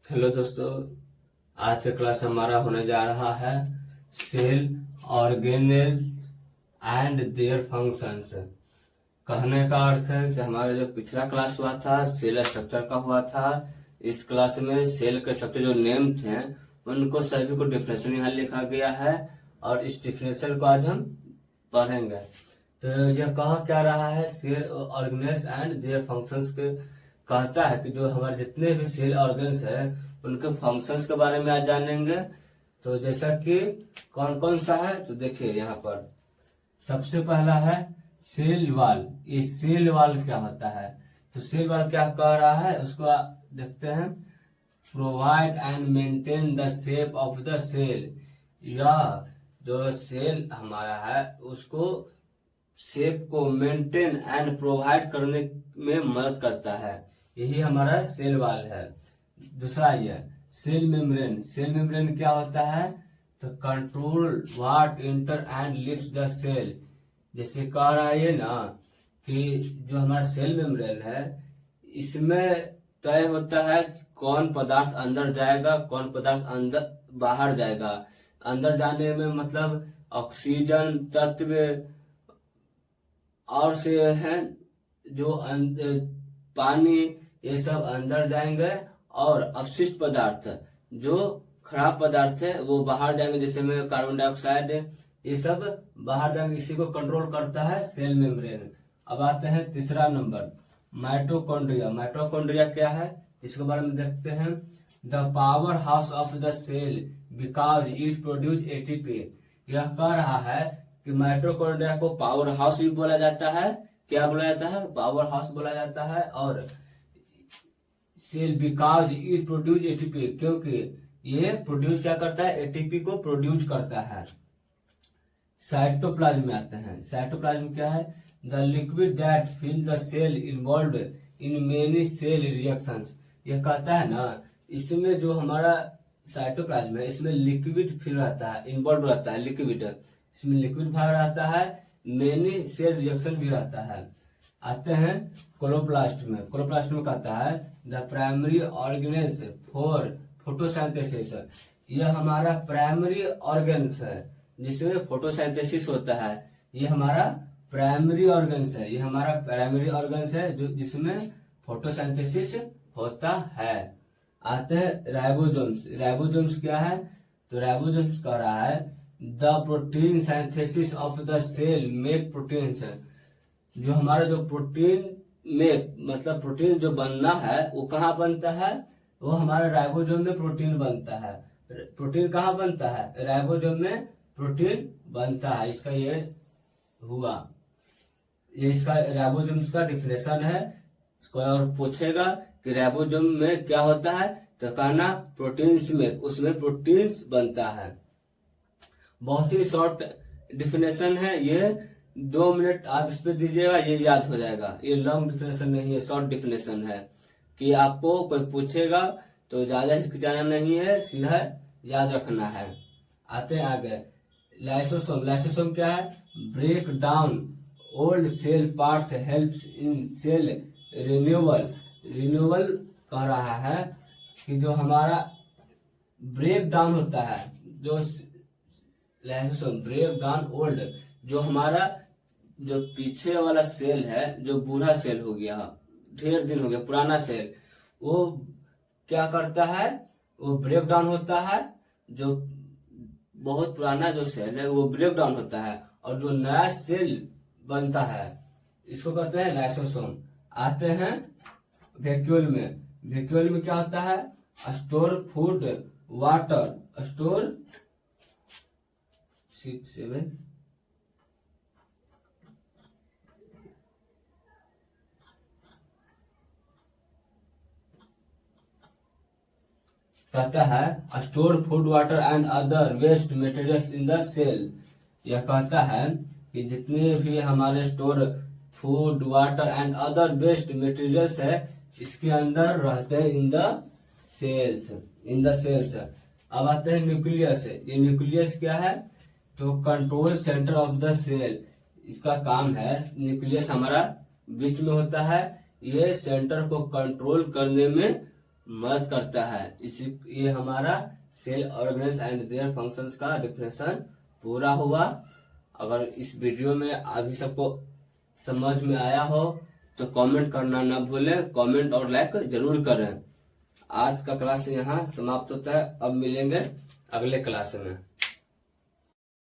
Hello दोस्तों, आज का क्लास हमारा होने जा रहा है cell organelle and their functions. कहने का अर्थ है कि हमारा जो पिछला क्लास हुआ था सेल स्ट्रक्चर का हुआ था। इस क्लास में सेल के स्ट्रक्चर जो नेम थे उनको सभी को डिफिनेशन यहाँ लिखा गया है और इस डिफिनेशन को आज हम पढ़ेंगे। तो यह कह क्या रहा है, cell organelles and their functions के कहता है कि जो हमारे जितने भी सेल ऑर्गन्स है उनके फंक्शंस के बारे में आज जानेंगे। तो जैसा कि कौन कौन सा है तो देखिए यहाँ पर सबसे पहला है सेल वॉल। ये सेल वॉल क्या होता है, तो सेल वॉल क्या कह रहा है उसको देखते हैं। Provide and maintain the shape of the cell. यह जो सेल हमारा है उसको शेप को मेंटेन एंड प्रोवाइड करने में मदद करता है, यही हमारा सेल वॉल है। दूसरा ये सेल मेम्ब्रेन। सेल मेम्ब्रेन क्या होता है, तो control what enter and leaves the cell. जैसे कह रहा है ये ना कि जो हमारा सेल मेम्ब्रेन है इसमें तय होता है कि कौन पदार्थ अंदर जाएगा कौन पदार्थ अंदर बाहर जाएगा। अंदर जाने में मतलब ऑक्सीजन तत्व और से है जो पानी, ये सब अंदर जाएंगे और अपशिष्ट पदार्थ जो खराब पदार्थ है वो बाहर जाएंगे, जैसे में कार्बन डाइऑक्साइड, ये सब बाहर जाएंगे। इसी को कंट्रोल करता है सेल मेम्ब्रेन। अब आते हैं तीसरा नंबर माइटोकॉन्ड्रिया। माइटोकॉन्ड्रिया क्या है इसके बारे में देखते हैं। The power house of the cell because it produce ATP. यह कह रहा है कि माइटोकॉन्ड्रिया को पावर हाउस भी बोला जाता है। क्या बोला जाता है, पावर हाउस बोला जाता है। और cell because it produce ATP, क्योंकि ये प्रोड्यूस क्या करता है, एटीपी को प्रोड्यूस करता है। साइटोप्लाज्म में आते हैं। साइटोप्लाज्म क्या है, the liquid that fill the cell involve in many cell reactions. यह कहता है ना इसमें जो हमारा साइटोप्लाज्म है इसमें लिक्विड फिल रहता है, इन्वॉल्व रहता है लिक्विड, इसमें लिक्विड भाग रहता है, मेनी सेल रिएक्शन भी रहता है। आते हैं क्लोरोप्लास्ट में। क्लोरोप्लास्ट में कहता है the primary organelles for photosynthesis. यह हमारा प्राइमरी ऑर्गन्स है जिसमें फोटोसिंथेसिस होता है। ये हमारा प्राइमरी ऑर्गन्स है, ये हमारा प्राइमरी ऑर्गन्स है जो जिसमें फोटोसिंथेसिस होता है। आते हैं राइबोसोम्स। राइबोसोम्स क्या है, तो राइबोसोम्स कह रहा है the protein synthesis of the cell make proteins. जो हमारा जो प्रोटीन में मतलब प्रोटीन जो बनना है वो कहाँ बनता है, वो हमारा राइबोसोम में प्रोटीन बनता है। प्रोटीन कहाँ बनता है, राइबोसोम में प्रोटीन बनता है। इसका ये हुआ, ये इसका राइबोसोम का डिफिनेशन है। कोई और पूछेगा कि राइबोसोम में क्या होता है तो कहना प्रोटीन्स में, उसमें प्रोटीन्स बनता है। बहुत ही शॉर्ट डिफिनेशन है ये, 2 मिनट आप इस पे दीजिएगा ये याद हो जाएगा। ये लॉन्ग डिफिनेशन नहीं है, शॉर्ट डिफिनेशन है कि आपको कोई पूछेगा तो ज्यादा हिचकिचाना नहीं है, सीधा याद रखना है। आते हैं आगे लाइसोसोम। लाइसोसोम क्या है, break down old cell parts helps in cell renewal. Renewal कह रहा है कि जो हमारा ब्रेक डाउन होता है, जो लाइसोसोम ब्रेक डाउन ओल्ड, जो हमारा जो पीछे वाला सेल है जो बूढ़ा सेल हो गया, ढेर दिन हो गया पुराना सेल, वो क्या करता है, वो ब्रेक डाउन होता है। जो बहुत पुराना जो सेल है वो ब्रेक डाउन होता है और जो नया सेल बनता है इसको कहते हैं लाइसोसोम। आते हैं वैक्यूल में। वैक्यूल में क्या होता है, स्टोर फूड वाटर, स्टोर 6-7 कहता है store food water and other waste materials in the cell. यह कहता है कि जितने भी हमारे store food water and other waste materials है इसके अंदर रहते हैं in the cells, in the cells. अब आते हैं न्यूक्लियस। ये न्यूक्लियस क्या है, तो control centre of the cell. इसका काम है, न्यूक्लियस हमारा बीच में होता है, ये सेंटर को कंट्रोल करने में मदद करता है। इसी ये हमारा cell organelles and their functions का डिफिनेशन पूरा हुआ। अगर इस वीडियो में अभी सबको समझ में आया हो तो कमेंट करना ना भूलें, कमेंट और लाइक जरूर करें। आज का क्लास यहाँ समाप्त होता है, अब मिलेंगे अगले क्लास में।